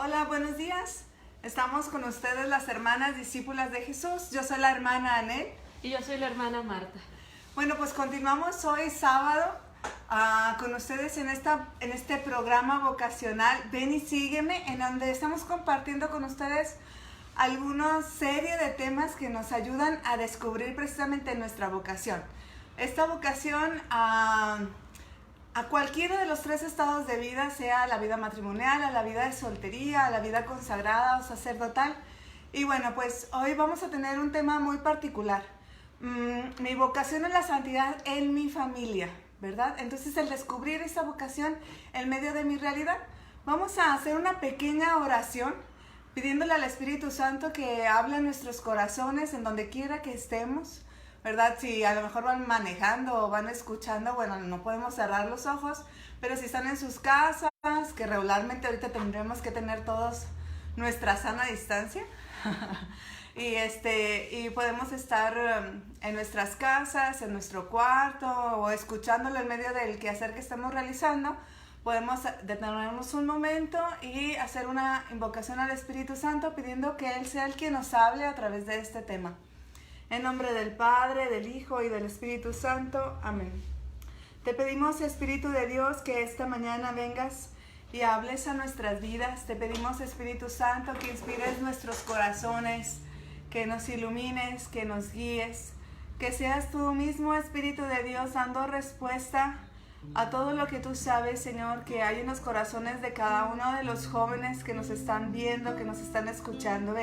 Hola, buenos días. Estamos con ustedes las hermanas discípulas de Jesús. Yo soy la hermana Anel. Y yo soy la hermana Marta. Bueno, pues continuamos hoy sábado con ustedes en este programa vocacional Ven y Sígueme, en donde estamos compartiendo con ustedes alguna serie de temas que nos ayudan a descubrir precisamente nuestra vocación. Esta vocación a cualquiera de los tres estados de vida, sea la vida matrimonial, a la vida de soltería, a la vida consagrada o sacerdotal. Y bueno, pues hoy vamos a tener un tema muy particular. Mi vocación es la santidad en mi familia, ¿verdad? Entonces, el descubrir esa vocación en medio de mi realidad, vamos a hacer una pequeña oración pidiéndole al Espíritu Santo que hable en nuestros corazones, en donde quiera que estemos, ¿verdad? Si a lo mejor van manejando o van escuchando, bueno, no podemos cerrar los ojos, pero si están en sus casas, que regularmente ahorita tendremos que tener todos nuestra sana distancia, y podemos estar en nuestras casas, en nuestro cuarto, o escuchándolo en medio del quehacer que estamos realizando, podemos detenernos un momento y hacer una invocación al Espíritu Santo pidiendo que Él sea el que nos hable a través de este tema. En nombre del Padre, del Hijo y del Espíritu Santo. Amén. Te pedimos, Espíritu de Dios, que esta mañana vengas y hables a nuestras vidas. Te pedimos, Espíritu Santo, que inspires nuestros corazones, que nos ilumines, que nos guíes, que seas tú mismo, Espíritu de Dios, dando respuesta a todo lo que tú sabes, Señor, que hay en los corazones de cada uno de los jóvenes que nos están viendo, que nos están escuchando.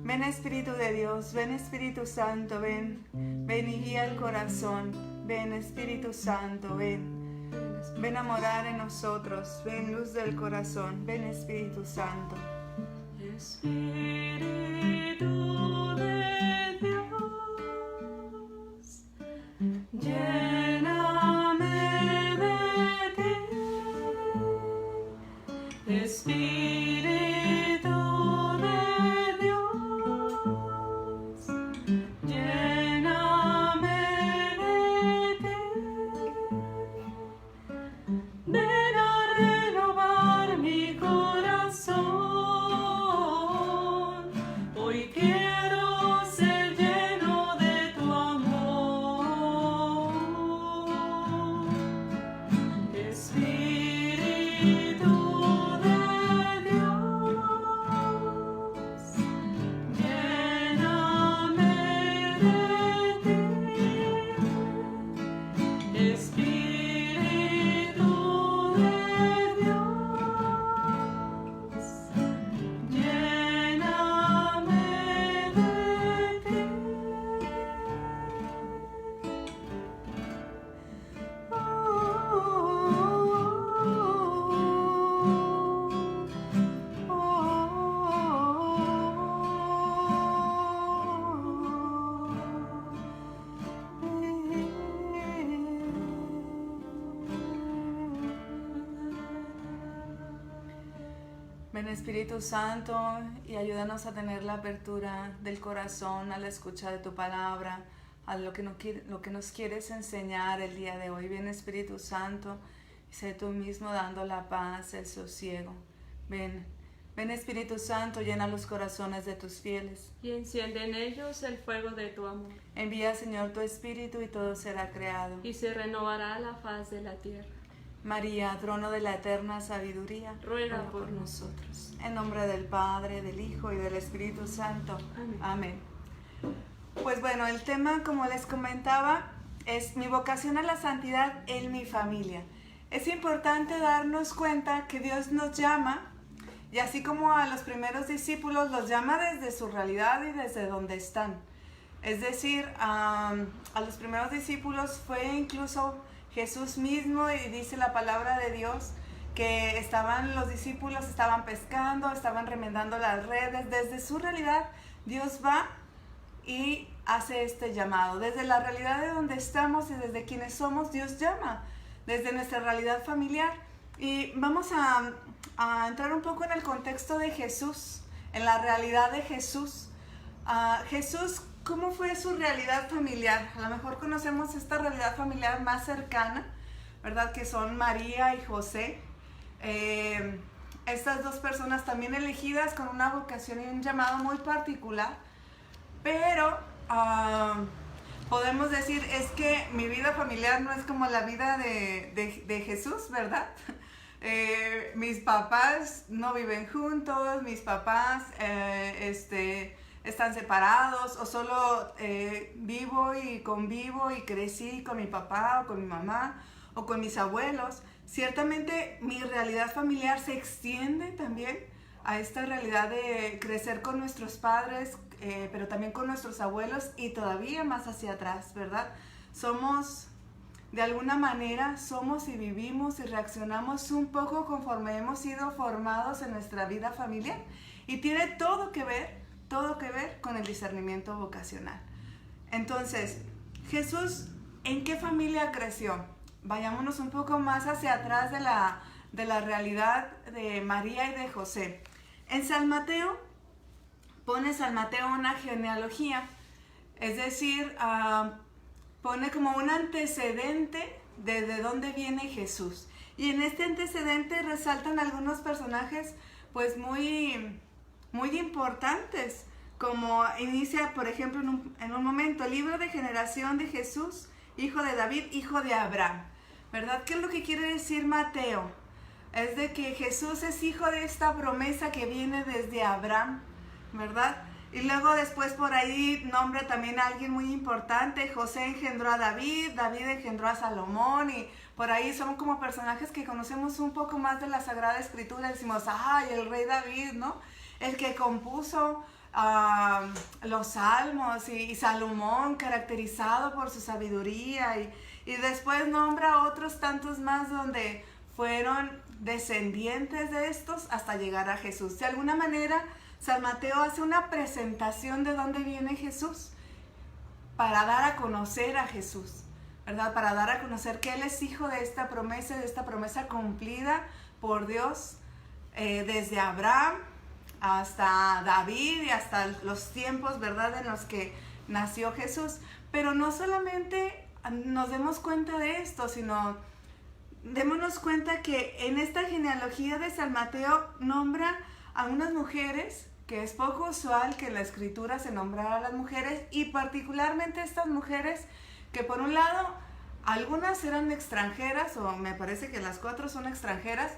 Ven Espíritu de Dios, ven Espíritu Santo, ven y guía el corazón. Ven Espíritu Santo, ven a morar en nosotros, ven luz del corazón, ven Espíritu Santo. Espíritu de Dios, lléname de ti. Espíritu de Dios, lléname de ti. Ven a renovar mi corazón. Hoy quiero ser lleno de tu amor. Espíritu de Dios, lléname de ti. Espíritu de Dios, lléname de ti. Ven Espíritu Santo y ayúdanos a tener la apertura del corazón a la escucha de tu palabra, a lo que nos quieres enseñar el día de hoy. Ven Espíritu Santo y sé tú mismo dando la paz, el sosiego. Ven Espíritu Santo, llena los corazones de tus fieles. Y enciende en ellos el fuego de tu amor. Envía, Señor, tu Espíritu y todo será creado. Y se renovará la faz de la tierra. María, trono de la eterna sabiduría, Ruega por por nosotros. En nombre del Padre, del Hijo y del Espíritu Santo. Amén. Amén. Pues bueno, el tema, como les comentaba, es mi vocación a la santidad en mi familia. Es importante darnos cuenta que Dios nos llama, y así como a los primeros discípulos los llama desde su realidad y desde donde están. Es decir, a los primeros discípulos fue incluso Jesús mismo, y dice la palabra de Dios que los discípulos estaban pescando, estaban remendando las redes. Desde su realidad Dios va y hace este llamado. Desde la realidad de donde estamos y desde quienes somos, Dios llama. Desde nuestra realidad familiar. Y vamos a entrar un poco en el contexto de Jesús, en la realidad de Jesús. Jesús, ¿cómo fue su realidad familiar? A lo mejor conocemos esta realidad familiar más cercana, ¿verdad? Que son María y José. estas dos personas también elegidas con una vocación y un llamado muy particular, pero podemos decir, es que mi vida familiar no es como la vida de Jesús, ¿verdad? Mis papás no viven juntos, mis papás están separados, o solo vivo y convivo y crecí con mi papá o con mi mamá o con mis abuelos. Ciertamente mi realidad familiar se extiende también a esta realidad de crecer con nuestros padres, pero también con nuestros abuelos y todavía más hacia atrás, ¿verdad? De alguna manera, somos y vivimos y reaccionamos un poco conforme hemos sido formados en nuestra vida familiar. Y tiene todo que ver con el discernimiento vocacional. Entonces, Jesús, ¿en qué familia creció? Vayámonos un poco más hacia atrás de la realidad de María y de José. En San Mateo, pone San Mateo una genealogía, es decir, pone como un antecedente de dónde viene Jesús. Y en este antecedente resaltan algunos personajes pues muy importantes, como inicia, por ejemplo, en un momento, el libro de generación de Jesús, hijo de David, hijo de Abraham, ¿verdad? ¿Qué es lo que quiere decir Mateo? Es de que Jesús es hijo de esta promesa que viene desde Abraham, ¿verdad? Y luego después por ahí nombra también a alguien muy importante. José engendró a David, David engendró a Salomón, y por ahí son como personajes que conocemos un poco más de la Sagrada Escritura. Decimos, ¡ay, el rey David!, ¿no? El que compuso los salmos, y Salomón, caracterizado por su sabiduría, y después nombra a otros tantos más donde fueron descendientes de estos hasta llegar a Jesús. De alguna manera, San Mateo hace una presentación de dónde viene Jesús para dar a conocer a Jesús, ¿verdad? Para dar a conocer que Él es hijo de esta promesa cumplida por Dios desde Abraham hasta David y hasta los tiempos, ¿verdad?, en los que nació Jesús. Pero no solamente nos demos cuenta de esto, sino démonos cuenta que en esta genealogía de San Mateo nombra a unas mujeres, que es poco usual que en la Escritura se nombrara a las mujeres, y particularmente estas mujeres que por un lado algunas eran extranjeras, o me parece que las 4 son extranjeras,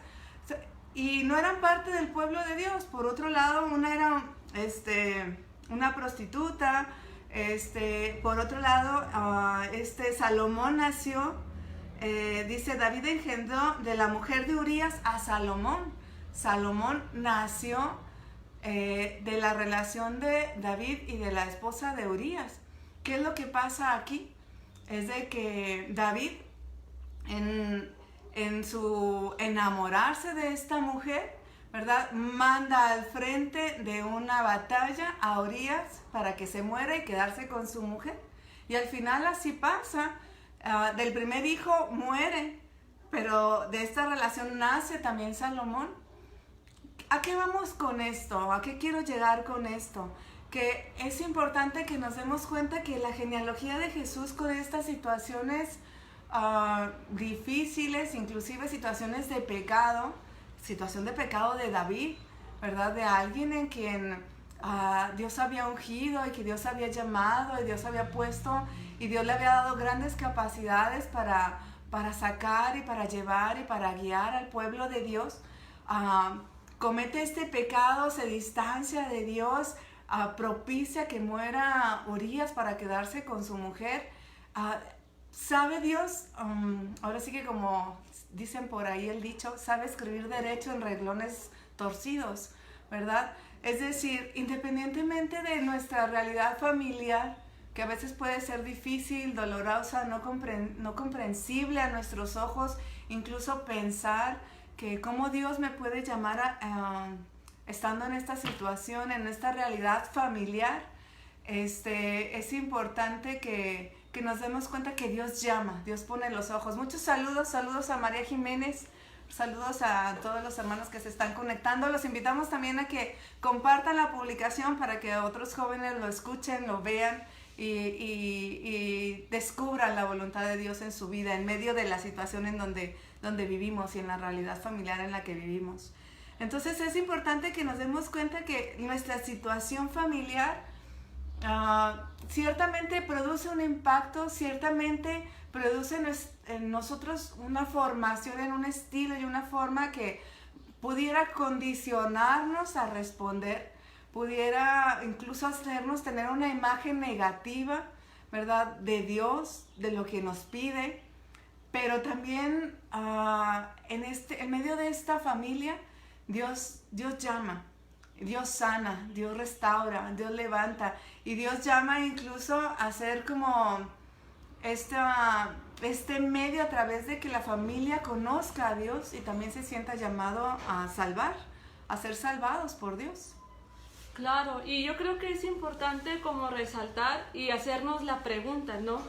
y no eran parte del pueblo de Dios. Por otro lado, una era una prostituta. Por otro lado, Salomón nació, dice, David engendró de la mujer de Urías a Salomón. Salomón nació de la relación de David y de la esposa de Urías. ¿Qué es lo que pasa aquí? Es de que David, en su enamorarse de esta mujer, ¿verdad?, manda al frente de una batalla a Urías para que se muera y quedarse con su mujer. Y al final así pasa. Del primer hijo muere, pero de esta relación nace también Salomón. ¿A qué vamos con esto? ¿A qué quiero llegar con esto? Que es importante que nos demos cuenta que la genealogía de Jesús, con estas situaciones difíciles, inclusive situaciones de pecado, situación de pecado de David, ¿verdad?, de alguien en quien Dios había ungido y que Dios había llamado y Dios había puesto, y Dios le había dado grandes capacidades para sacar y para llevar y para guiar al pueblo de Dios. Comete este pecado, se distancia de Dios, propicia que muera Urías para quedarse con su mujer. ¿Sabe Dios? Ahora sí que, como dicen por ahí el dicho, sabe escribir derecho en renglones torcidos, ¿verdad? Es decir, independientemente de nuestra realidad familiar, que a veces puede ser difícil, dolorosa, no comprensible a nuestros ojos, incluso pensar que cómo Dios me puede llamar estando en esta situación, en esta realidad familiar, es importante que nos demos cuenta que Dios llama, Dios pone los ojos. Muchos saludos a María Jiménez, saludos a todos los hermanos que se están conectando. Los invitamos también a que compartan la publicación para que otros jóvenes lo escuchen, lo vean y descubran la voluntad de Dios en su vida, en medio de la situación en donde vivimos y en la realidad familiar en la que vivimos. Entonces es importante que nos demos cuenta que nuestra situación familiar ciertamente produce un impacto, ciertamente produce en nosotros una formación en un estilo y una forma que pudiera condicionarnos a responder, pudiera incluso hacernos tener una imagen negativa, ¿verdad?, de Dios, de lo que nos pide, pero también en medio de esta familia, Dios llama, Dios sana, Dios restaura, Dios levanta, y Dios llama incluso a ser como este medio a través de que la familia conozca a Dios y también se sienta llamado a salvar, a ser salvados por Dios. Claro, y yo creo que es importante como resaltar y hacernos la pregunta, ¿no?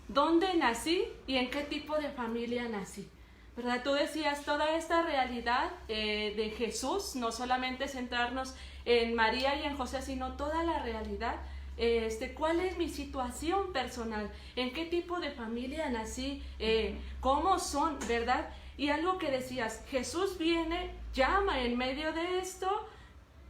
¿Dónde nací y en qué tipo de familia nací? ¿Verdad? Tú decías toda esta realidad de Jesús, no solamente centrarnos en María y en José, sino toda la realidad. ¿Cuál es mi situación personal? ¿En qué tipo de familia nací? ¿Cómo son? ¿Verdad? Y algo que decías, Jesús viene, llama en medio de esto,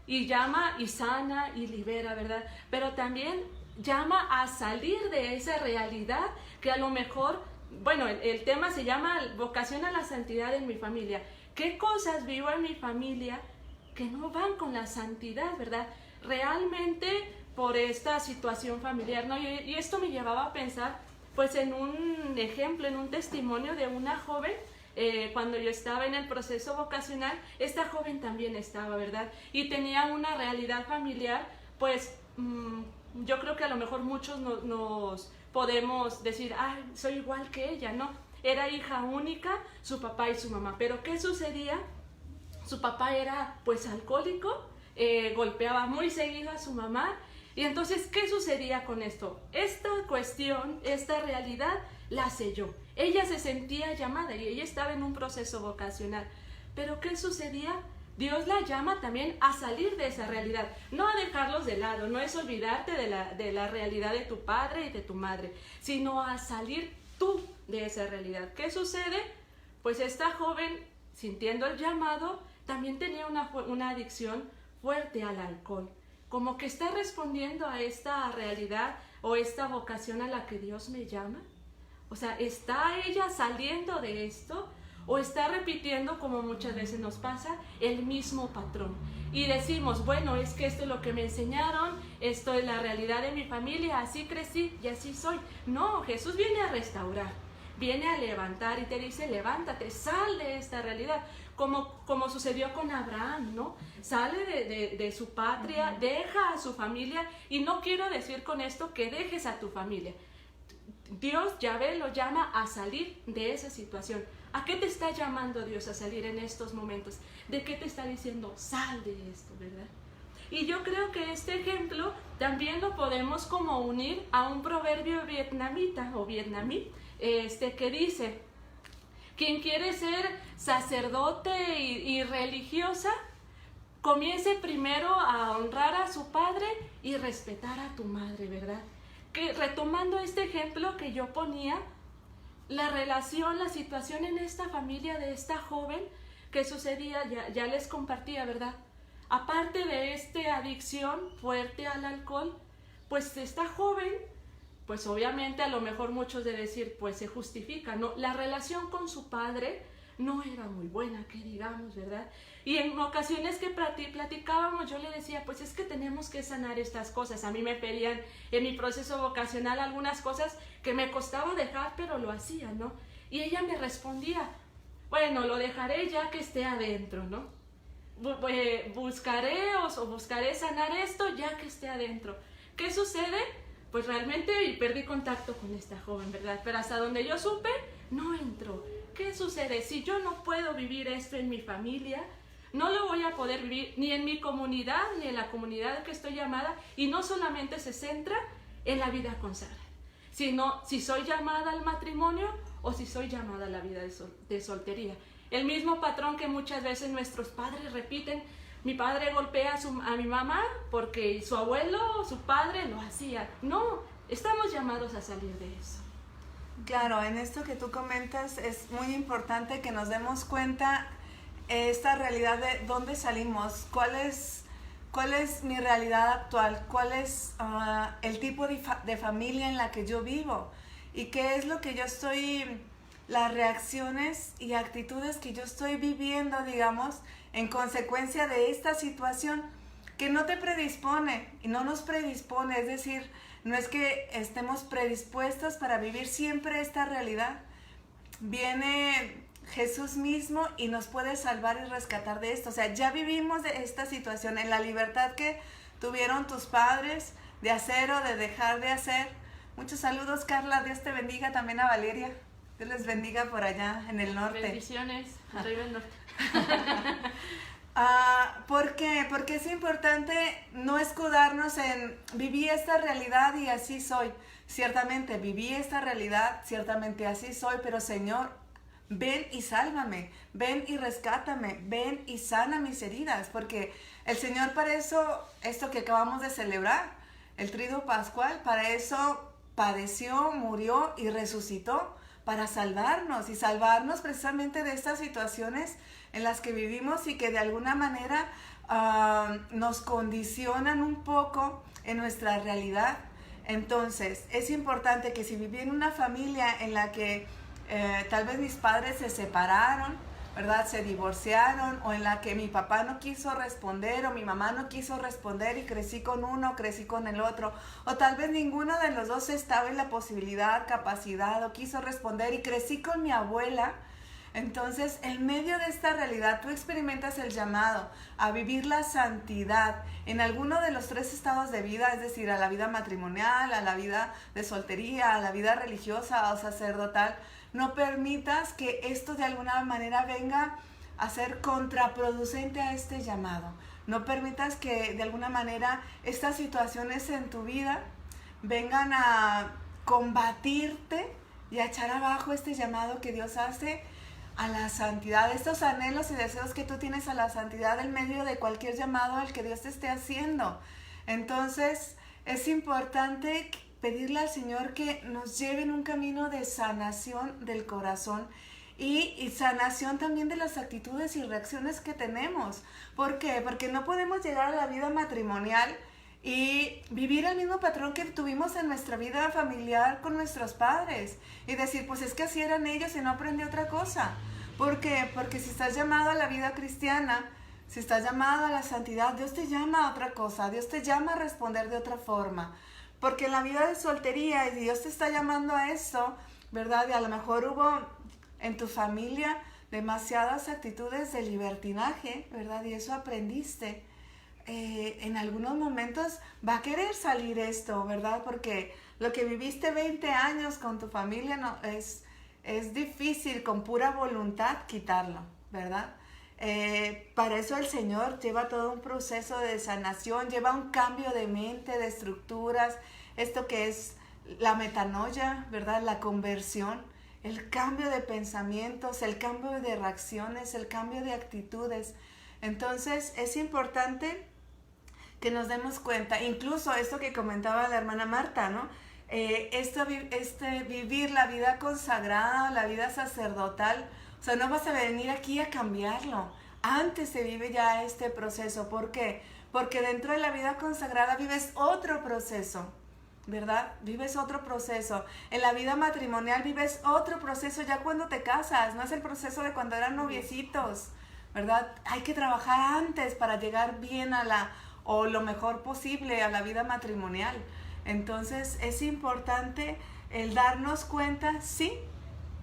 y llama y sana y libera, ¿verdad? Pero también llama a salir de esa realidad que a lo mejor, bueno, el tema se llama vocación a la santidad en mi familia. ¿Qué cosas vivo en mi familia que no van con la santidad, ¿verdad? Realmente por esta situación familiar, ¿no? Y esto me llevaba a pensar, pues, en un ejemplo, en un testimonio de una joven. Cuando yo estaba en el proceso vocacional, esta joven también estaba, ¿verdad? Y tenía una realidad familiar, pues, yo creo que a lo mejor muchos nos podemos decir, soy igual que ella, ¿no? Era hija única, su papá y su mamá. Pero ¿qué sucedía? Su papá era, pues, alcohólico, golpeaba muy seguido a su mamá. Y entonces, ¿qué sucedía con esto? Esta cuestión, esta realidad, la selló. Ella se sentía llamada y ella estaba en un proceso vocacional. Pero ¿qué sucedía? Dios la llama también a salir de esa realidad, no a dejarlos de lado, no es olvidarte de la realidad de tu padre y de tu madre, sino a salir tú de esa realidad. ¿Qué sucede? Pues esta joven, sintiendo el llamado, también tenía una adicción fuerte al alcohol. Como que está respondiendo a esta realidad o esta vocación a la que Dios me llama. O sea, ¿está ella saliendo de esto? ¿O está repitiendo, como muchas veces nos pasa, el mismo patrón? Y decimos, bueno, es que esto es lo que me enseñaron, esto es la realidad de mi familia, así crecí y así soy. No, Jesús viene a restaurar, viene a levantar y te dice, levántate, sal de esta realidad. Como sucedió con Abraham, ¿no? Sale de su patria, deja a su familia, y no quiero decir con esto que dejes a tu familia. Dios, Yahvé, lo llama a salir de esa situación. ¿A qué te está llamando Dios a salir en estos momentos? ¿De qué te está diciendo? Sal de esto, ¿verdad? Y yo creo que este ejemplo también lo podemos como unir a un proverbio vietnamita o vietnamí, que dice, quien quiere ser sacerdote y religiosa, comience primero a honrar a su padre y respetar a tu madre, ¿verdad? Que retomando este ejemplo que yo ponía, la relación, la situación en esta familia de esta joven que sucedía, ya les compartía, ¿verdad? Aparte de esta adicción fuerte al alcohol, pues esta joven, pues obviamente a lo mejor muchos de decir, pues se justifica, ¿no? La relación con su padre no era muy buena, que digamos, ¿verdad? Y en ocasiones que platicábamos, yo le decía, pues es que tenemos que sanar estas cosas. A mí me pedían en mi proceso vocacional algunas cosas que me costaba dejar, pero lo hacía, ¿no? Y ella me respondía, bueno, lo dejaré ya que esté adentro, ¿no? Buscaré sanar esto ya que esté adentro. ¿Qué sucede? Pues realmente perdí contacto con esta joven, ¿verdad? Pero hasta donde yo supe, no entró. ¿Qué sucede? Si yo no puedo vivir esto en mi familia, no lo voy a poder vivir ni en mi comunidad, ni en la comunidad que estoy llamada, y no solamente se centra en la vida consagrada, sino si soy llamada al matrimonio o si soy llamada a la vida de soltería. El mismo patrón que muchas veces nuestros padres repiten, mi padre golpea a mi mamá porque su abuelo o su padre lo hacía. No, estamos llamados a salir de eso. Claro, en esto que tú comentas es muy importante que nos demos cuenta esta realidad de dónde salimos, cuál es mi realidad actual, cuál es el tipo de familia en la que yo vivo y qué es lo que yo estoy, las reacciones y actitudes que yo estoy viviendo, digamos, en consecuencia de esta situación que no te predispone y no nos predispone, es decir, no es que estemos predispuestas para vivir siempre esta realidad. Viene Jesús mismo y nos puede salvar y rescatar de esto. O sea, ya vivimos de esta situación en la libertad que tuvieron tus padres de hacer o de dejar de hacer. Muchos saludos, Carla. Dios te bendiga, también a Valeria. Dios les bendiga por allá en el norte. Bendiciones, arriba el norte. ¿Por qué? Porque es importante no escudarnos en viví esta realidad y así soy. Ciertamente viví esta realidad, ciertamente así soy, pero Señor, ven y sálvame, ven y rescátame, ven y sana mis heridas, porque el Señor para eso, esto que acabamos de celebrar, el Triduo Pascual, para eso padeció, murió y resucitó, para salvarnos y salvarnos precisamente de estas situaciones en las que vivimos y que de alguna manera nos condicionan un poco en nuestra realidad. Entonces, es importante que si viví en una familia en la que tal vez mis padres se separaron, ¿verdad? Se divorciaron, o en la que mi papá no quiso responder o mi mamá no quiso responder y crecí con uno, crecí con el otro, o tal vez ninguno de los dos estaba en la posibilidad, capacidad o quiso responder y crecí con mi abuela. Entonces, en medio de esta realidad, tú experimentas el llamado a vivir la santidad en alguno de los 3 estados de vida, es decir, a la vida matrimonial, a la vida de soltería, a la vida religiosa o sacerdotal. No permitas que esto de alguna manera venga a ser contraproducente a este llamado. No permitas que de alguna manera estas situaciones en tu vida vengan a combatirte y a echar abajo este llamado que Dios hace a la santidad, estos anhelos y deseos que tú tienes a la santidad en medio de cualquier llamado al que Dios te esté haciendo. Entonces, es importante pedirle al Señor que nos lleve en un camino de sanación del corazón y sanación también de las actitudes y reacciones que tenemos. ¿Por qué? Porque no podemos llegar a la vida matrimonial y vivir el mismo patrón que tuvimos en nuestra vida familiar con nuestros padres y decir, pues es que así eran ellos y no aprendí otra cosa. ¿Por qué? Porque si estás llamado a la vida cristiana, si estás llamado a la santidad, Dios te llama a otra cosa, Dios te llama a responder de otra forma. Porque en la vida de soltería, y Dios te está llamando a eso, ¿verdad? Y a lo mejor hubo en tu familia demasiadas actitudes de libertinaje, ¿verdad? Y eso aprendiste. En algunos momentos va a querer salir esto, ¿verdad? Porque lo que viviste 20 años con tu familia no, es difícil con pura voluntad quitarlo, ¿verdad? Para eso el Señor lleva todo un proceso de sanación, lleva un cambio de mente, de estructuras, esto que es la metanoia, ¿verdad? La conversión, el cambio de pensamientos, el cambio de reacciones, el cambio de actitudes. Entonces es importante que nos demos cuenta, incluso esto que comentaba la hermana Marta, ¿no? Vivir la vida consagrada, la vida sacerdotal, o sea, no vas a venir aquí a cambiarlo. Antes se vive ya este proceso. ¿Por qué? Porque dentro de la vida consagrada vives otro proceso, ¿verdad? Vives otro proceso. En la vida matrimonial vives otro proceso ya cuando te casas. No es el proceso de cuando eran noviecitos, ¿verdad? Hay que trabajar antes para llegar bien o lo mejor posible a la vida matrimonial. Entonces es importante el darnos cuenta, sí,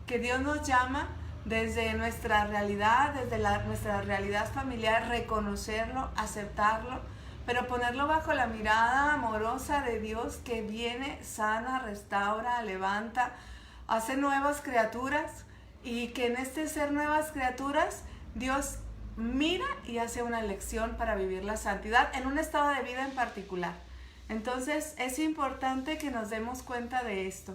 que Dios nos llama desde nuestra realidad, desde nuestra realidad familiar, reconocerlo, aceptarlo, pero ponerlo bajo la mirada amorosa de Dios que viene, sana, restaura, levanta, hace nuevas criaturas y que en este ser nuevas criaturas Dios mira y hace una elección para vivir la santidad en un estado de vida en particular. Entonces es importante que nos demos cuenta de esto.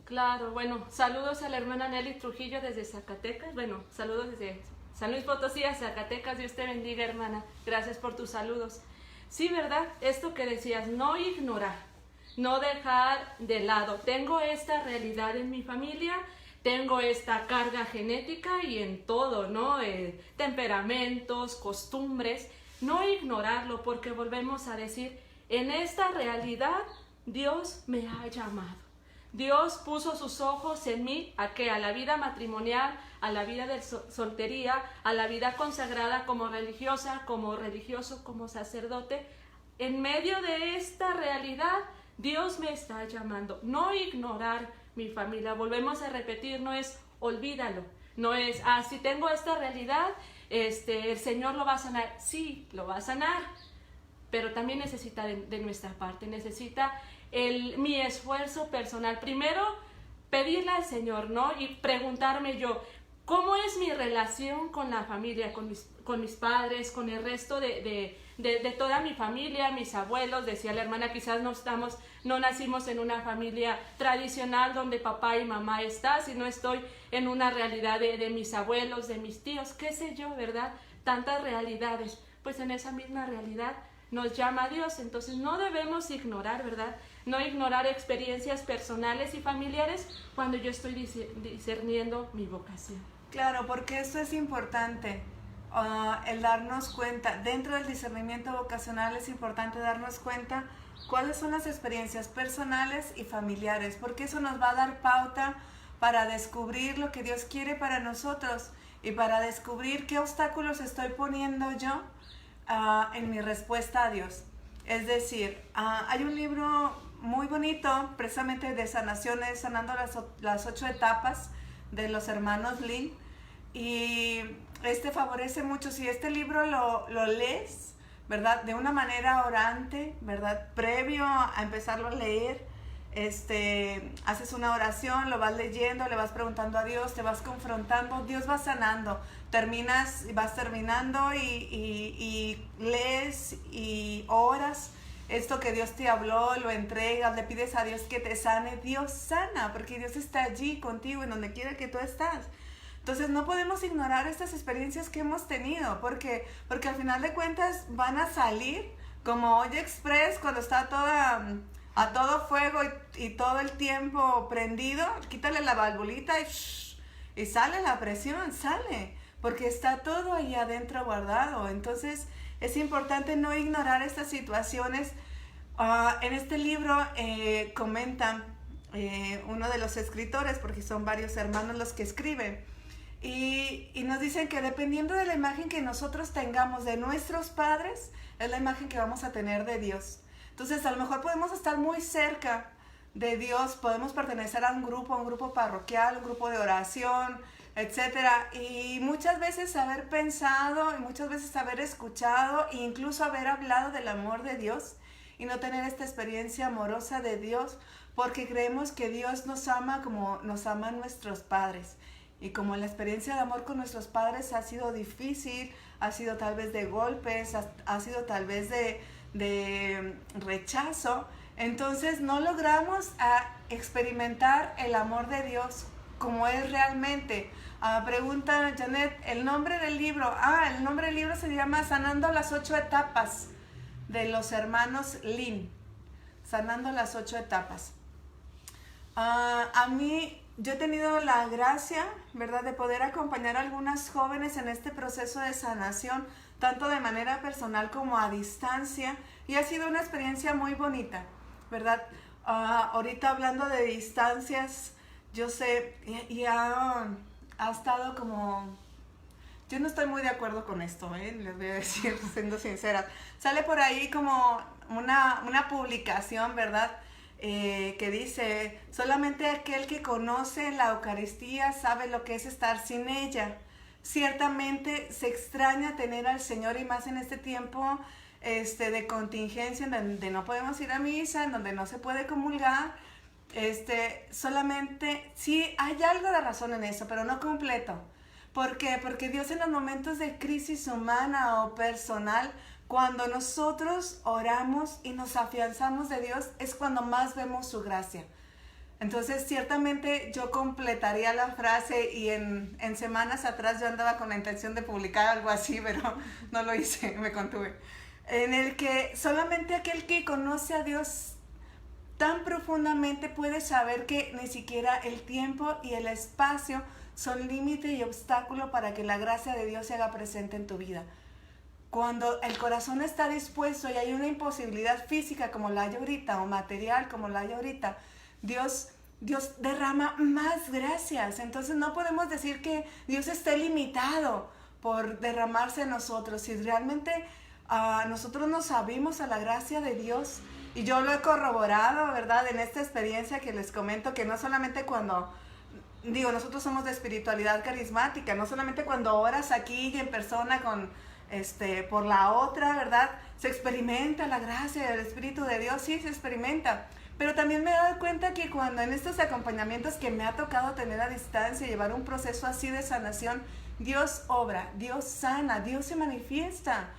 Claro, bueno, saludos a la hermana Nelly Trujillo desde Zacatecas. Bueno, saludos desde San Luis Potosí a Zacatecas. Dios te bendiga, hermana. Gracias por tus saludos. Sí, ¿verdad? Esto que decías, no ignorar, no dejar de lado. Tengo esta realidad en mi familia, tengo esta carga genética y en todo, ¿no? Temperamentos, costumbres, no ignorarlo, porque volvemos a decir, en esta realidad Dios me ha llamado. Dios puso sus ojos en mí, ¿a qué? A la vida matrimonial, a la vida de soltería, a la vida consagrada como religiosa, como religioso, como sacerdote. En medio de esta realidad, Dios me está llamando. No ignorar mi familia. Volvemos a repetir, no es olvídalo. No es, si tengo esta realidad, el Señor lo va a sanar. Sí, lo va a sanar, pero también necesita de nuestra parte, necesita mi esfuerzo personal. Primero, pedirle al Señor, ¿no? Y preguntarme yo, ¿cómo es mi relación con la familia, con mis padres, con el resto de toda mi familia, mis abuelos? Decía la hermana, quizás no nacimos en una familia tradicional donde papá y mamá están, sino estoy en una realidad de mis abuelos, de mis tíos, qué sé yo, ¿verdad? Tantas realidades. Pues en esa misma realidad nos llama Dios, entonces no debemos ignorar, ¿verdad? No ignorar experiencias personales y familiares cuando yo estoy discerniendo mi vocación. Claro, porque esto es importante, el darnos cuenta, dentro del discernimiento vocacional es importante darnos cuenta cuáles son las experiencias personales y familiares, porque eso nos va a dar pauta para descubrir lo que Dios quiere para nosotros y para descubrir qué obstáculos estoy poniendo yo en mi respuesta a Dios. Es decir, hay un libro muy bonito, precisamente de sanaciones, sanando las 8 etapas de los hermanos Lin, y favorece mucho. Si este libro lo lees, ¿verdad? De una manera orante, ¿verdad? Previo a empezarlo a leer, haces una oración, lo vas leyendo, le vas preguntando a Dios, te vas confrontando, Dios va sanando, vas terminando y lees y oras esto que Dios te habló, lo entregas, le pides a Dios que te sane. Dios sana, porque Dios está allí contigo en donde quiera que tú estás. Entonces no podemos ignorar estas experiencias que hemos tenido, porque al final de cuentas van a salir como olla express cuando está a todo fuego y todo el tiempo prendido. Quítale la valvulita y sale la presión, sale, porque está todo ahí adentro guardado. Entonces es importante no ignorar estas situaciones. En este libro comenta uno de los escritores, porque son varios hermanos los que escriben, y nos dicen que dependiendo de la imagen que nosotros tengamos de nuestros padres, es la imagen que vamos a tener de Dios. Entonces a lo mejor podemos estar muy cerca de Dios, podemos pertenecer a un grupo parroquial, un grupo de oración, etcétera, y muchas veces haber pensado, y muchas veces haber escuchado, e incluso haber hablado del amor de Dios, y no tener esta experiencia amorosa de Dios, porque creemos que Dios nos ama como nos aman nuestros padres. Y como la experiencia de amor con nuestros padres ha sido difícil, ha sido tal vez de golpes, ha sido tal vez de rechazo, entonces no logramos experimentar el amor de Dios como es realmente. Pregunta Janet, el nombre del libro. El nombre del libro se llama Sanando las 8 etapas de los hermanos Lin. Sanando las 8 etapas. A mí, yo he tenido la gracia, ¿verdad?, de poder acompañar a algunas jóvenes en este proceso de sanación, tanto de manera personal como a distancia, y ha sido una experiencia muy bonita, ¿verdad? Ahorita hablando de distancias, yo sé, y ha estado como... Yo no estoy muy de acuerdo con esto, les voy a decir, siendo sincera. Sale por ahí como una publicación, ¿verdad?, que dice, solamente aquel que conoce la Eucaristía sabe lo que es estar sin ella. Ciertamente se extraña tener al Señor, y más en este tiempo de contingencia, en donde no podemos ir a misa, en donde no se puede comulgar. Solamente, sí, hay algo de razón en eso, pero no completo. ¿Por qué? Porque Dios, en los momentos de crisis humana o personal, cuando nosotros oramos y nos afianzamos de Dios, es cuando más vemos su gracia. Entonces, ciertamente yo completaría la frase, y en semanas atrás yo andaba con la intención de publicar algo así, pero no lo hice, me contuve. En el que solamente aquel que conoce a Dios tan profundamente, puedes saber que ni siquiera el tiempo y el espacio son límite y obstáculo para que la gracia de Dios se haga presente en tu vida. Cuando el corazón está dispuesto y hay una imposibilidad física como la hay ahorita, o material como la hay ahorita, Dios derrama más gracias. Entonces no podemos decir que Dios esté limitado por derramarse en nosotros. Si realmente nosotros nos abrimos a la gracia de Dios, y yo lo he corroborado, ¿verdad? En esta experiencia que les comento, que no solamente cuando, nosotros somos de espiritualidad carismática, no solamente cuando oras aquí y en persona por la otra, ¿verdad? Se experimenta la gracia del Espíritu de Dios, sí se experimenta. Pero también me he dado cuenta que cuando en estos acompañamientos que me ha tocado tener a distancia, llevar un proceso así de sanación, Dios obra, Dios sana, Dios se manifiesta.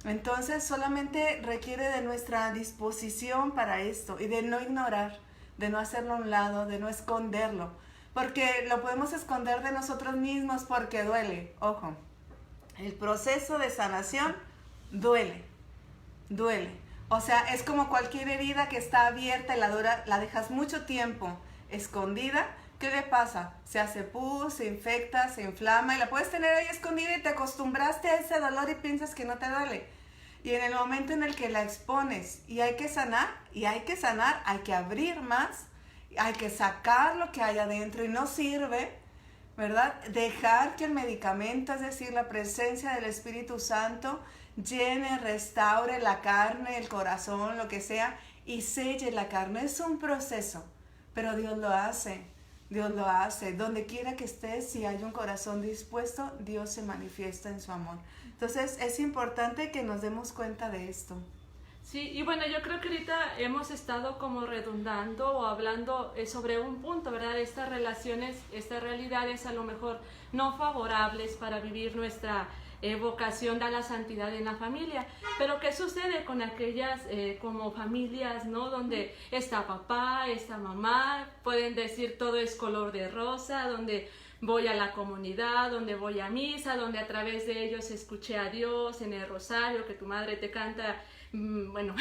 Entonces solamente requiere de nuestra disposición para esto y de no ignorar, de no hacerlo a un lado, de no esconderlo. Porque lo podemos esconder de nosotros mismos porque duele. Ojo, el proceso de sanación duele. O sea, es como cualquier herida que está abierta y la dejas mucho tiempo escondida. ¿Qué le pasa? Se hace pus, se infecta, se inflama y la puedes tener ahí escondida y te acostumbraste a ese dolor y piensas que no te duele. Y en el momento en el que la expones y hay que sanar, hay que abrir más, hay que sacar lo que hay adentro y no sirve, ¿verdad? Dejar que el medicamento, es decir, la presencia del Espíritu Santo, llene, restaure la carne, el corazón, lo que sea, y selle la carne. Es un proceso, pero Dios lo hace. Donde quiera que estés, si hay un corazón dispuesto, Dios se manifiesta en su amor. Entonces es importante que nos demos cuenta de esto. Sí, y bueno, yo creo que ahorita hemos estado como redundando o hablando sobre un punto, ¿verdad? Estas relaciones, estas realidades a lo mejor no favorables para vivir nuestra vocación a la santidad en la familia. Pero ¿qué sucede con aquellas como familias, ¿no? Donde está papá, está mamá, pueden decir todo es color de rosa, donde voy a la comunidad, donde voy a misa, donde a través de ellos escuché a Dios en el rosario, que tu madre te canta, bueno,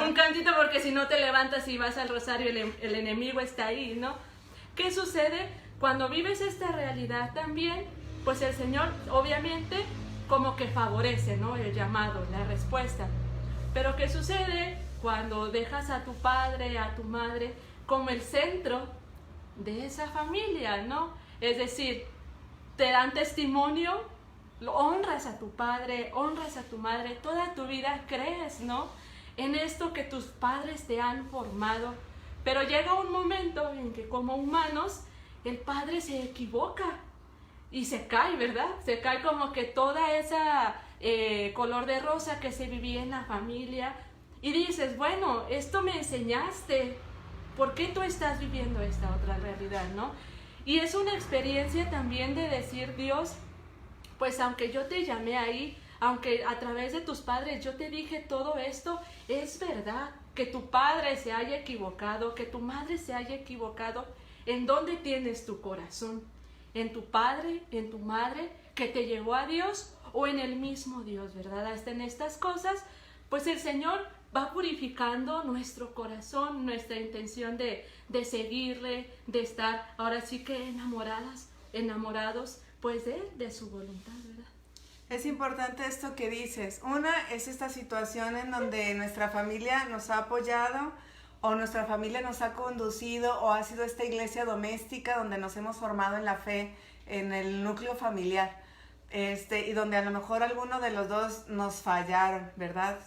un cantito porque si no te levantas y vas al rosario el enemigo está ahí, ¿no? ¿Qué sucede? Cuando vives esta realidad también, pues el Señor obviamente como que favorece, ¿no? El llamado, la respuesta. Pero ¿qué sucede cuando dejas a tu padre, a tu madre como el centro de esa familia, ¿no? Es decir, te dan testimonio, honras a tu padre, honras a tu madre, toda tu vida crees, ¿no? En esto que tus padres te han formado. Pero llega un momento en que como humanos el padre se equivoca y se cae, ¿verdad? Se cae como que toda esa color de rosa que se vivía en la familia. Y dices, bueno, esto me enseñaste, ¿por qué tú estás viviendo esta otra realidad, no? Y es una experiencia también de decir, Dios, pues aunque yo te llamé ahí, aunque a través de tus padres yo te dije todo esto, es verdad que tu padre se haya equivocado, que tu madre se haya equivocado. ¿En dónde tienes tu corazón? ¿En tu padre, en tu madre, que te llevó a Dios, o en el mismo Dios, verdad? Hasta en estas cosas, pues el Señor va purificando nuestro corazón, nuestra intención de seguirle, de estar ahora sí que enamorados pues de Él, de su voluntad, ¿verdad? Es importante esto que dices. Una es esta situación en donde nuestra familia nos ha apoyado o nuestra familia nos ha conducido o ha sido esta iglesia doméstica donde nos hemos formado en la fe, en el núcleo familiar, y donde a lo mejor alguno de los dos nos fallaron, ¿verdad?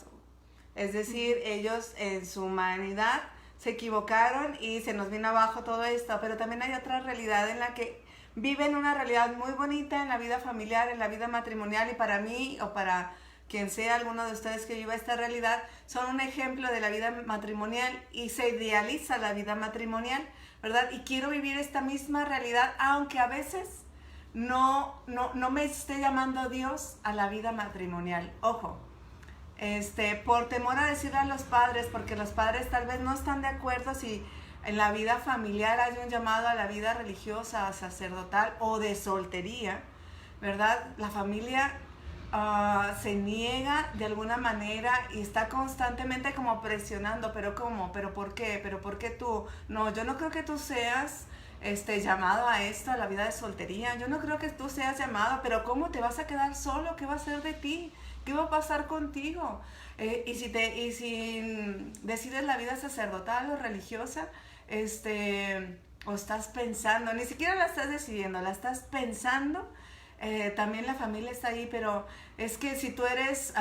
Es decir, ellos en su humanidad se equivocaron y se nos vino abajo todo esto, pero también hay otra realidad en la que viven una realidad muy bonita en la vida familiar, en la vida matrimonial, y para mí o para quien sea alguno de ustedes que viva esta realidad, son un ejemplo de la vida matrimonial y se idealiza la vida matrimonial, ¿verdad? Y quiero vivir esta misma realidad, aunque a veces no me esté llamando Dios a la vida matrimonial. Ojo, por temor a decirle a los padres, porque los padres tal vez no están de acuerdo si en la vida familiar hay un llamado a la vida religiosa, sacerdotal o de soltería, ¿verdad? La familia se niega de alguna manera y está constantemente como presionando, pero ¿cómo? ¿Pero por qué? ¿Pero por qué tú? No, yo no creo que tú seas llamado a esto, a la vida de soltería. Yo no creo que tú seas llamado, pero ¿cómo te vas a quedar solo? ¿Qué va a ser de ti? ¿Qué va a pasar contigo? Y si decides la vida sacerdotal o religiosa, o estás pensando, ni siquiera la estás decidiendo, la estás pensando, también la familia está ahí, pero es que si tú eres,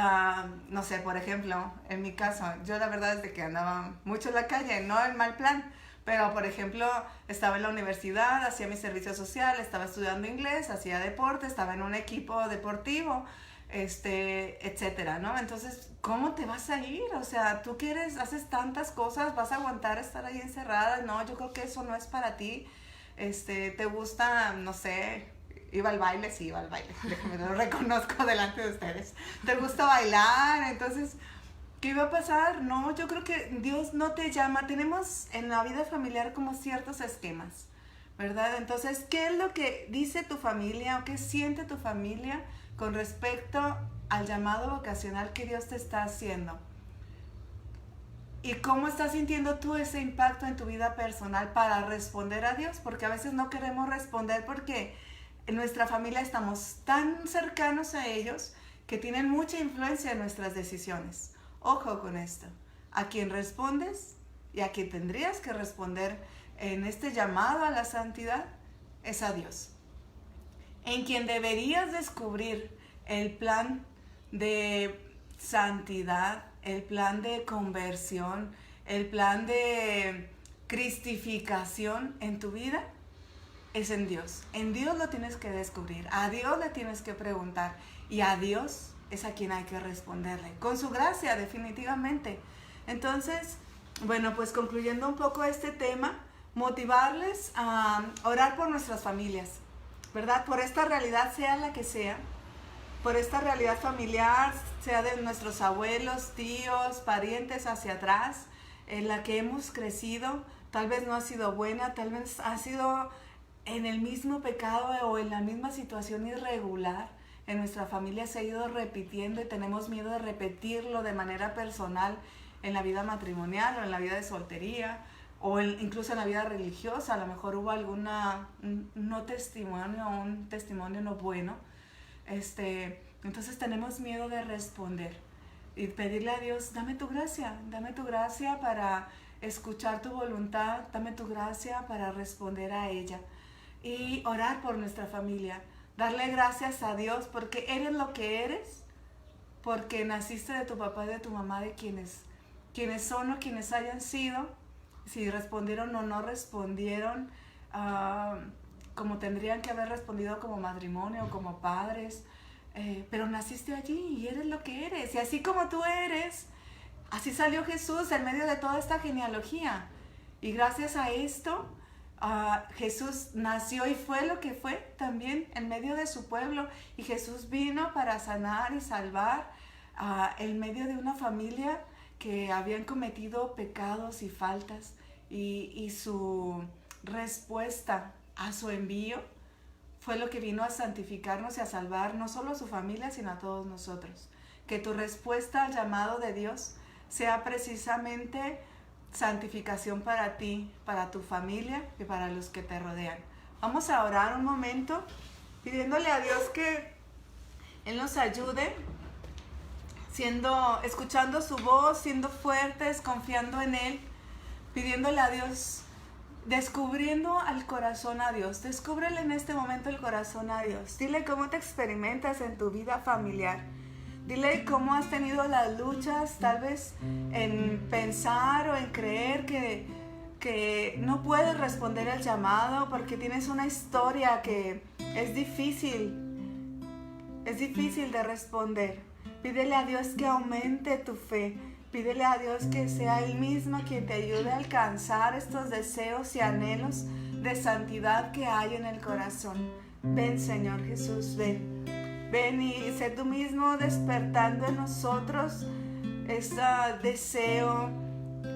no sé, por ejemplo, en mi caso, yo la verdad es de que andaba mucho en la calle, no en mal plan, pero por ejemplo, estaba en la universidad, hacía mi servicio social, estaba estudiando inglés, hacía deporte, estaba en un equipo deportivo, etcétera, ¿no? Entonces, ¿cómo te vas a ir? O sea, tú quieres, haces tantas cosas, vas a aguantar estar ahí encerrada. No, yo creo que eso no es para ti. ¿Te gusta, no sé, iba al baile? Sí, iba al baile, déjame lo reconozco delante de ustedes. ¿Te gusta bailar? Entonces, ¿qué iba a pasar? No, yo creo que Dios no te llama. Tenemos en la vida familiar como ciertos esquemas, ¿verdad? Entonces, ¿qué es lo que dice tu familia o qué siente tu familia con respecto al llamado vocacional que Dios te está haciendo? ¿Y cómo estás sintiendo tú ese impacto en tu vida personal para responder a Dios? Porque a veces no queremos responder porque en nuestra familia estamos tan cercanos a ellos que tienen mucha influencia en nuestras decisiones. Ojo con esto. A quien respondes y a quien tendrías que responder en este llamado a la santidad es a Dios. En quien deberías descubrir el plan de santidad, el plan de conversión, el plan de cristificación en tu vida, es en Dios. En Dios lo tienes que descubrir, a Dios le tienes que preguntar y a Dios es a quien hay que responderle, con su gracia definitivamente. Entonces, bueno, pues concluyendo un poco este tema, motivarles a orar por nuestras familias, ¿verdad? Por esta realidad, sea la que sea, por esta realidad familiar, sea de nuestros abuelos, tíos, parientes hacia atrás, en la que hemos crecido, tal vez no ha sido buena, tal vez ha sido en el mismo pecado o en la misma situación irregular. En nuestra familia se ha ido repitiendo y tenemos miedo de repetirlo de manera personal en la vida matrimonial o en la vida de soltería o incluso en la vida religiosa. A lo mejor hubo un testimonio no bueno. Entonces tenemos miedo de responder y pedirle a Dios, dame tu gracia para escuchar tu voluntad, dame tu gracia para responder a ella y orar por nuestra familia. Darle gracias a Dios porque eres lo que eres, porque naciste de tu papá y de tu mamá, de quienes son o quienes hayan sido, si respondieron o no respondieron como tendrían que haber respondido como matrimonio o como padres, pero naciste allí y eres lo que eres. Y así como tú eres, así salió Jesús en medio de toda esta genealogía. Y gracias a esto, Jesús nació y fue lo que fue también en medio de su pueblo, y Jesús vino para sanar y salvar en medio de una familia que habían cometido pecados y faltas, y su respuesta a su envío fue lo que vino a santificarnos y a salvar no solo a su familia sino a todos nosotros. Que tu respuesta al llamado de Dios sea precisamente santificación para ti, para tu familia y para los que te rodean. Vamos a orar un momento pidiéndole a Dios que Él nos ayude, escuchando su voz, siendo fuertes, confiando en Él, pidiéndole a Dios, descubriendo al corazón a Dios. Descúbrele en este momento el corazón a Dios. Dile cómo te experimentas en tu vida familiar. Dile cómo has tenido las luchas, tal vez en pensar o en creer que no puedes responder el llamado porque tienes una historia que es difícil de responder. Pídele a Dios que aumente tu fe. Pídele a Dios que sea Él mismo quien te ayude a alcanzar estos deseos y anhelos de santidad que hay en el corazón. Ven, Señor Jesús, ven. Ven y sé tú mismo despertando en nosotros este deseo,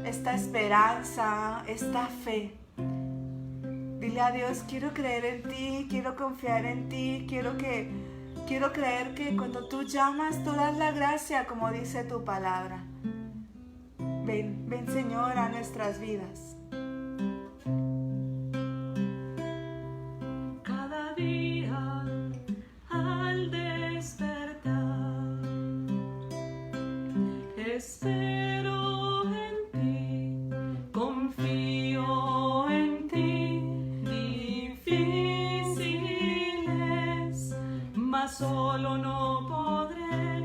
esta esperanza, esta fe. Dile a Dios, quiero creer en ti, quiero confiar en ti, quiero que Quiero creer que cuando tú llamas, tú das la gracia, como dice tu palabra. Ven, ven Señor a nuestras vidas. Cada día al despertar, espero en ti, confío en ti. Difíciles, mas solo no podré,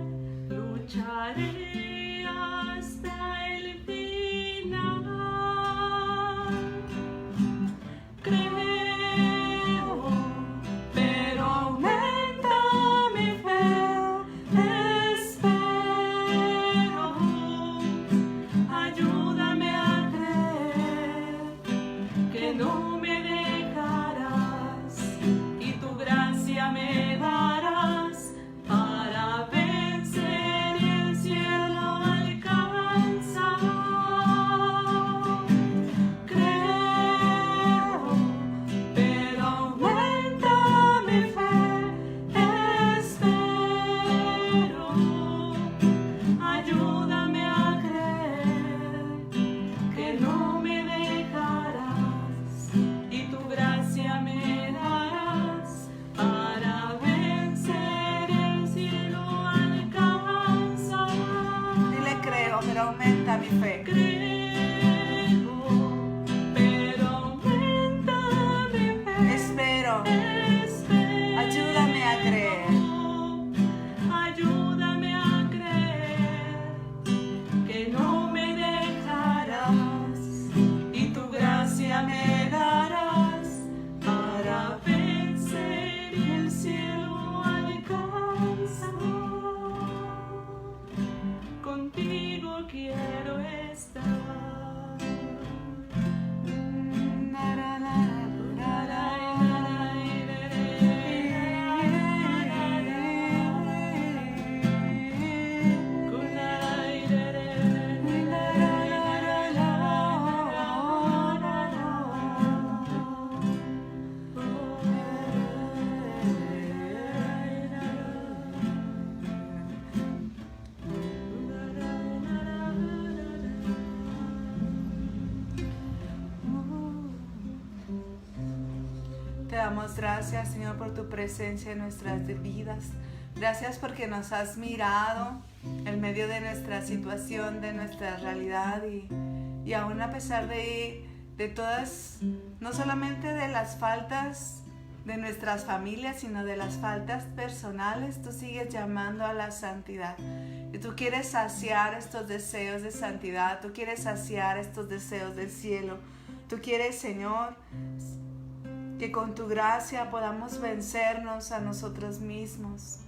lucharé hasta el final. Creo, pero aumenta mi fe. Espero, ayúdame a creer que no me dejarás y tu gracia me darás para vencer y el cielo alcanzar. Creo, pero aumenta mi fe. Espero, ayúdame a creer que no me dejarás y tu gracia me darás para vencer y el cielo alcanzar. Dile creo, pero aumenta mi fe. Creo, pero aumenta mi fe. Espero, Espero, ayúdame a creer. ayúdame a creer que no me dejarás y tu gracia me darás para vencer y el cielo alcanzar. Contigo quiero estar. Te damos gracias, Señor, por tu presencia en nuestras vidas. Gracias porque nos has mirado en medio de nuestra situación, de nuestra realidad y aún a pesar de todas, no solamente de las faltas de nuestras familias, sino de las faltas personales, tú sigues llamando a la santidad. Y tú quieres saciar estos deseos de santidad, tú quieres saciar estos deseos del cielo. Tú quieres, Señor, que con tu gracia podamos vencernos a nosotros mismos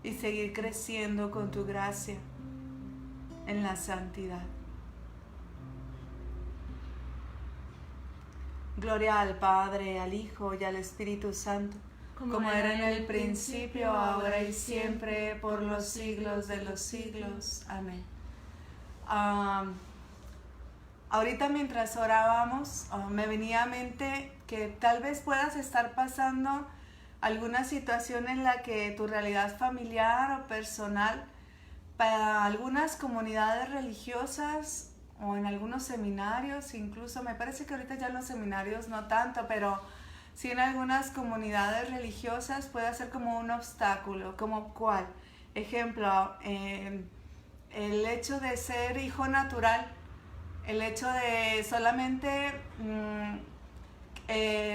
y seguir creciendo con tu gracia en la santidad. Gloria al Padre, al Hijo y al Espíritu Santo, como era en el principio, ahora y siempre, por los siglos de los siglos. Amén. Ahorita mientras orábamos, me venía a mente que tal vez puedas estar pasando alguna situación en la que tu realidad familiar o personal, para algunas comunidades religiosas o en algunos seminarios, incluso me parece que ahorita ya en los seminarios no tanto, pero sí en algunas comunidades religiosas puede ser como un obstáculo. ¿Como cuál? Ejemplo, el hecho de ser hijo natural, el hecho de solamente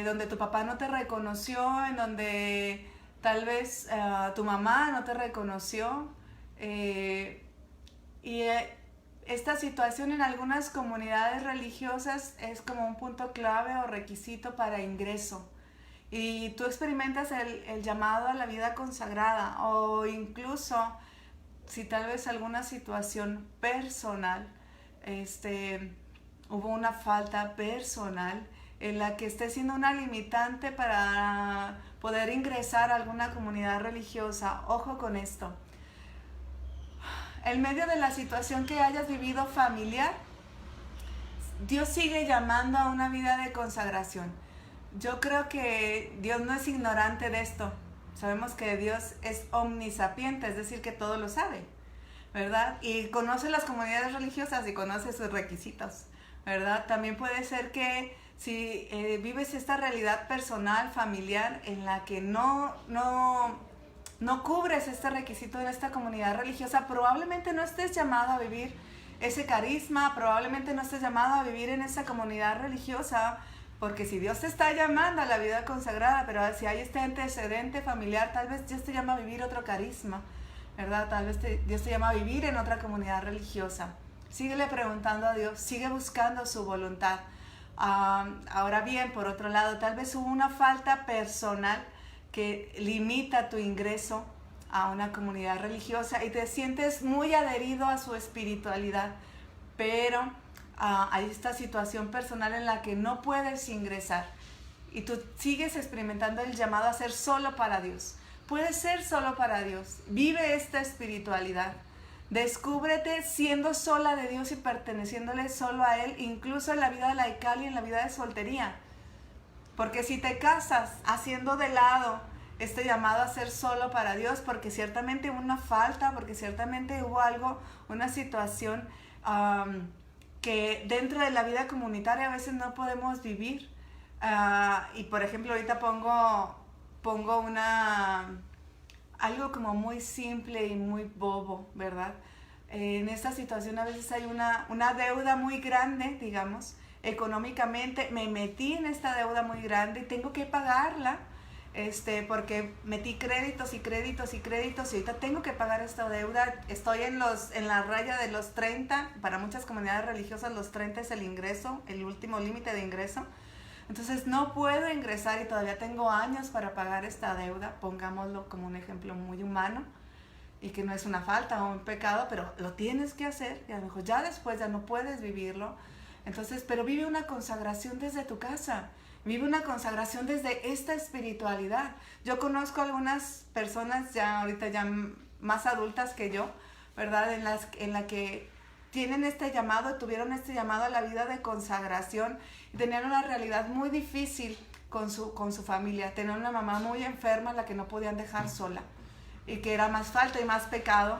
donde tu papá no te reconoció, en donde tal vez tu mamá no te reconoció, esta situación en algunas comunidades religiosas es como un punto clave o requisito para ingreso. Y tú experimentas el llamado a la vida consagrada, o incluso si tal vez alguna situación personal, hubo una falta personal en la que esté siendo una limitante para poder ingresar a alguna comunidad religiosa. Ojo con esto. En medio de la situación que hayas vivido familiar, Dios sigue llamando a una vida de consagración. Yo creo que Dios no es ignorante de esto. Sabemos que Dios es omnisapiente, es decir, que todo lo sabe, ¿verdad? Y conoce las comunidades religiosas y conoce sus requisitos, ¿verdad? También puede ser que si vives esta realidad personal, familiar, en la que no cubres este requisito de esta comunidad religiosa, probablemente no estés llamado a vivir ese carisma, probablemente no estés llamado a vivir en esa comunidad religiosa, porque si Dios te está llamando a la vida consagrada, pero si hay este antecedente familiar, tal vez Dios te llama a vivir otro carisma, ¿verdad? Tal vez Dios te llama a vivir en otra comunidad religiosa. Síguele preguntando a Dios, sigue buscando su voluntad. Ahora bien, por otro lado, tal vez hubo una falta personal que limita tu ingreso a una comunidad religiosa y te sientes muy adherido a su espiritualidad, pero hay esta situación personal en la que no puedes ingresar y tú sigues experimentando el llamado a ser solo para Dios. Puedes ser solo para Dios. Vive esta espiritualidad. Descúbrete siendo sola de Dios y perteneciéndole solo a Él, incluso en la vida laical y en la vida de soltería. Porque si te casas haciendo de lado este llamado a ser solo para Dios, porque ciertamente hubo una falta, porque ciertamente hubo algo, una situación que dentro de la vida comunitaria a veces no podemos vivir. Y por ejemplo, ahorita pongo algo como muy simple y muy bobo, ¿verdad? En esta situación a veces hay una deuda muy grande, digamos, económicamente. Me metí en esta deuda muy grande y tengo que pagarla, porque metí créditos y créditos y créditos y ahorita tengo que pagar esta deuda. Estoy en la raya de los 30, para muchas comunidades religiosas los 30 es el ingreso, el último límite de ingreso. Entonces no puedo ingresar y todavía tengo años para pagar esta deuda, pongámoslo como un ejemplo muy humano y que no es una falta o un pecado, pero lo tienes que hacer y a lo mejor ya después ya no puedes vivirlo. Entonces, pero vive una consagración desde tu casa, vive una consagración desde esta espiritualidad. Yo conozco algunas personas ya ahorita ya más adultas que yo, ¿verdad? En la que tienen este llamado, tuvieron este llamado a la vida de consagración y tenían una realidad muy difícil con su familia. Tenían una mamá muy enferma a la que no podían dejar sola y que era más falta y más pecado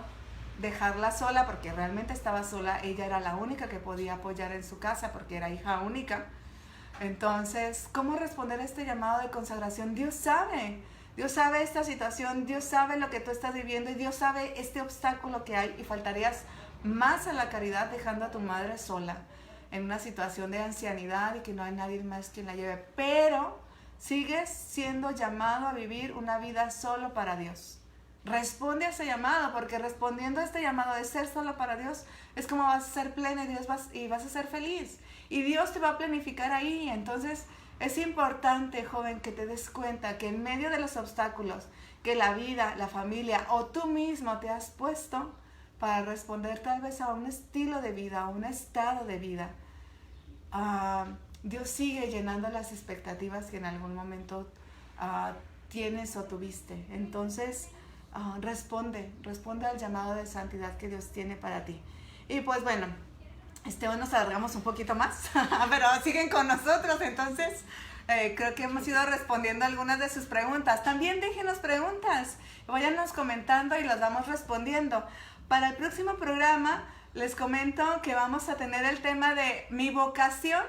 dejarla sola porque realmente estaba sola. Ella era la única que podía apoyar en su casa porque era hija única. Entonces, ¿cómo responder a este llamado de consagración? Dios sabe esta situación, Dios sabe lo que tú estás viviendo y Dios sabe este obstáculo que hay y faltarías más a la caridad dejando a tu madre sola en una situación de ancianidad y que no hay nadie más quien la lleve, pero sigues siendo llamado a vivir una vida solo para Dios. Responde a ese llamado, porque respondiendo a este llamado de ser solo para Dios es como vas a ser plena y vas a ser feliz y Dios te va a planificar ahí. Entonces es importante, joven, que te des cuenta que en medio de los obstáculos que la vida, la familia o tú mismo te has puesto para responder tal vez a un estilo de vida, a un estado de vida, Dios sigue llenando las expectativas que en algún momento tienes o tuviste. Entonces, responde al llamado de santidad que Dios tiene para ti. Y pues bueno, hoy nos alargamos un poquito más, pero siguen con nosotros, entonces creo que hemos ido respondiendo algunas de sus preguntas. También déjenos preguntas, váyanos comentando y las vamos respondiendo. Para el próximo programa les comento que vamos a tener el tema de mi vocación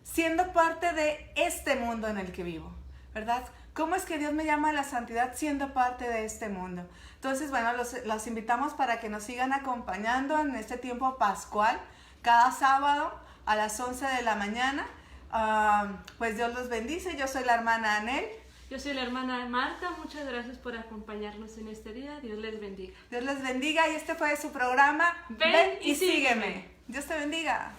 siendo parte de este mundo en el que vivo, ¿verdad? ¿Cómo es que Dios me llama a la santidad siendo parte de este mundo? Entonces, bueno, los invitamos para que nos sigan acompañando en este tiempo pascual, cada sábado a las 11 de la mañana. Pues Dios los bendice. Yo soy la hermana Anel. Yo soy la hermana Marta. Muchas gracias por acompañarnos en este día. Dios les bendiga. Dios les bendiga y este fue su programa Ven y sígueme. Dios te bendiga.